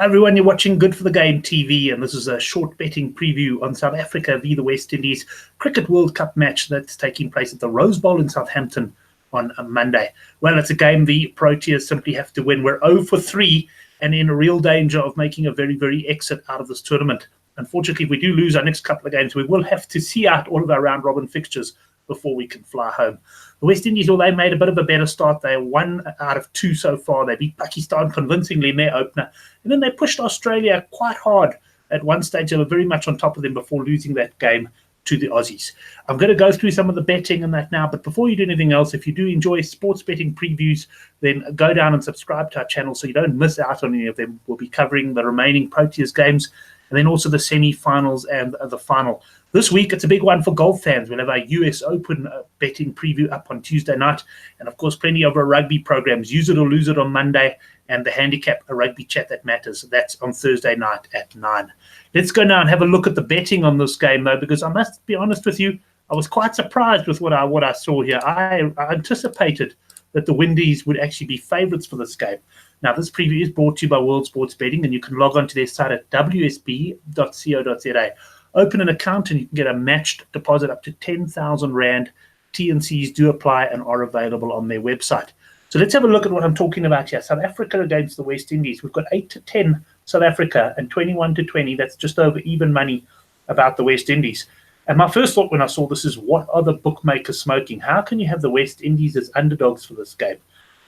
Hi everyone, you're watching Good for the Game TV, and this is a short betting preview on South Africa v the West Indies Cricket World Cup match that's taking place at the Rose Bowl in Southampton on Monday. Well, it's a game the Proteas simply have to win. We're 0 for 3 and in a real danger of making a very exit out of this tournament. Unfortunately, if we do lose our next couple of games, we will have to see out all of our round-robin fixtures before we can fly home. The West Indies, well, they made a bit of a better start. They 1 out of 2 so far. They beat Pakistan convincingly in their opener. And then they pushed Australia quite hard. At one stage, they were very much on top of them before losing that game to the Aussies. I'm going to go through some of the betting and that now, but before you do anything else, if you do enjoy sports betting previews, then go down and subscribe to our channel so you don't miss out on any of them. We'll be covering the remaining Proteas games and then also the semi-finals and the final. This week, it's a big one for golf fans. We'll have our US Open betting preview up on Tuesday night. And, of course, plenty of our rugby programs. Use it or lose it on Monday. And the handicap, a rugby chat that matters. That's on Thursday night at 9. Let's go now and have a look at the betting on this game, though, because I must be honest with you, I was quite surprised with what I saw here. I anticipated that the Windies would actually be favourites for this game. Now, this preview is brought to you by World Sports Betting, and you can log on to their site at wsb.co.za. Open an account and you can get a matched deposit up to 10,000 Rand. T&Cs do apply and are available on their website. So let's have a look at what I'm talking about here. South Africa against the West Indies. We've got 8-10 South Africa and 21-20. That's just over even money about the West Indies. And my first thought when I saw this is, what are the bookmakers smoking? How can you have the West Indies as underdogs for this game?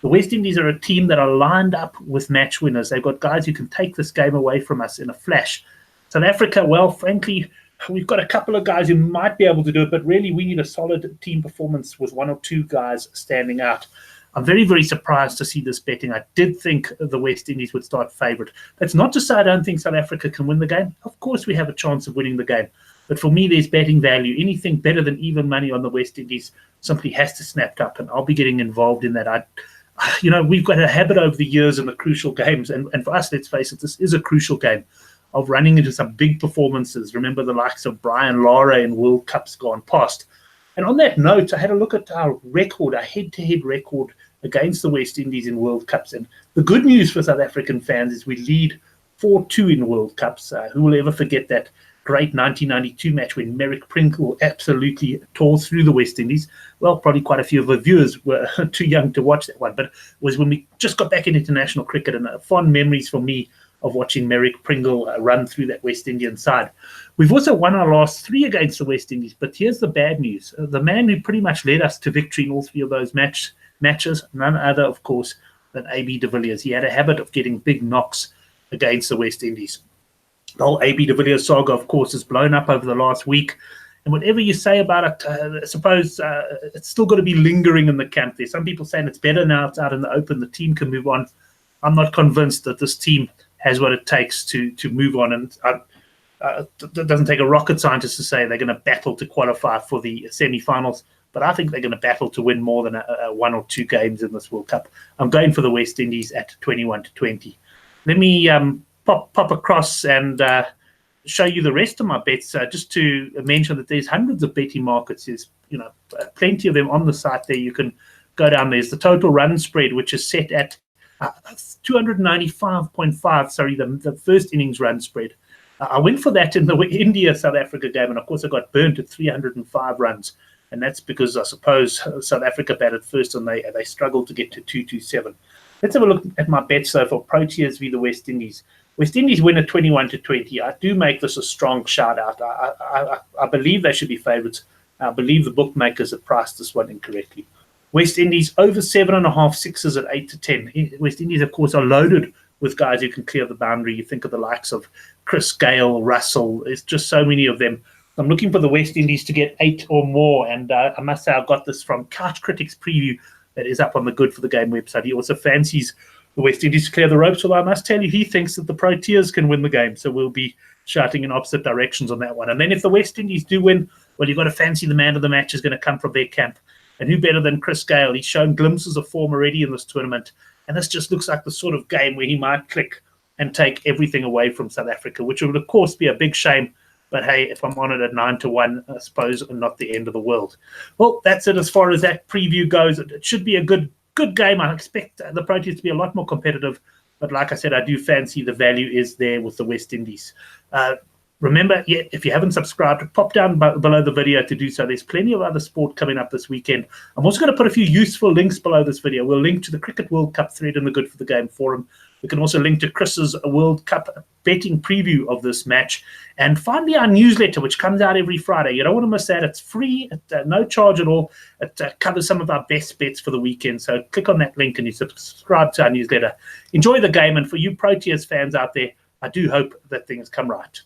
The West Indies are a team that are lined up with match winners. They've got guys who can take this game away from us in a flash. South Africa, well, frankly, we've got a couple of guys who might be able to do it, but really we need a solid team performance with 1 or 2 guys standing out. I'm very surprised to see this betting. I did think the West Indies would start favourite. That's not to say I don't think South Africa can win the game. Of course we have a chance of winning the game. But for me, there's betting value. Anything better than even money on the West Indies simply has to snap up, and I'll be getting involved in that. We've got a habit over the years in the crucial games, and for us, let's face it, this is a crucial game, of running into some big performances. Remember the likes of Brian Lara in World Cups gone past. And on that note, I had a look at our record, our head-to-head record against the West Indies in World Cups. And the good news for South African fans is we lead 4-2 in World Cups. Who will ever forget that great 1992 match when Merrick Pringle absolutely tore through the West Indies? Well, probably quite a few of the viewers were too young to watch that one, but it was when we just got back in international cricket, and fond memories for me of watching Merrick Pringle run through that West Indian side. We've also won our last 3 against the West Indies, but here's the bad news. The man who pretty much led us to victory in all 3 of those matches, none other, of course, than AB de Villiers. He had a habit of getting big knocks against the West Indies. The whole AB de Villiers saga, of course, has blown up over the last week. And whatever you say about it, I suppose it's still got to be lingering in the camp. There's some people saying it's better now it's out in the open, the team can move on. I'm not convinced that this team has what it takes to move on. And it doesn't take a rocket scientist to say they're going to battle to qualify for the semi-finals, but I think they're going to battle to win more than 1 or 2 games in this World Cup. I'm going for the West Indies at 21-20. Let me pop across and show you the rest of my bets. Just to mention that there's hundreds of betting markets. There's plenty of them on the site there. You can go down. There's the total run spread, which is set at 295.5. Sorry, the first innings run spread. I went for that in the India-South Africa game, and of course I got burnt at 305 runs. And that's because I suppose South Africa batted first and they struggled to get to 227. Let's have a look at my bets, though, for Proteas v the West Indies. West Indies win at 21-20. I do make this a strong shout-out. I believe they should be favourites. I believe the bookmakers have priced this one incorrectly. West Indies over 7.5 sixes at 8-10. West Indies, of course, are loaded with guys who can clear the boundary. You think of the likes of Chris Gale, Russell. There's just so many of them. I'm looking for the West Indies to get 8 or more, and I must say I got this from Couch Critics Preview that is up on the Good for the Game website. He also fancies the West Indies to clear the ropes, although I must tell you he thinks that the Proteas can win the game, so we'll be shouting in opposite directions on that one. And then if the West Indies do win, well, you've got to fancy the man of the match is going to come from their camp. And who better than Chris Gale? He's shown glimpses of form already in this tournament, and this just looks like the sort of game where he might click and take everything away from South Africa, which would, of course, be a big shame. But hey, if I'm on it at 9-1, I suppose not the end of the world. Well, that's it as far as that preview goes. It should be a good game. I expect the Proteas to be a lot more competitive But like I said, I do fancy the value is there with the West Indies. Remember, if you haven't subscribed, pop down below the video to do so. There's plenty of other sport coming up this weekend. I'm also going to put a few useful links below this video. We'll link to the Cricket World Cup thread in the Good for the Game forum. We can also link to Chris's World Cup betting preview of this match. And finally, our newsletter, which comes out every Friday. You don't want to miss that. It's free, at no charge at all. It covers some of our best bets for the weekend. So click on that link and you subscribe to our newsletter. Enjoy the game. And for you Proteas fans out there, I do hope that things come right.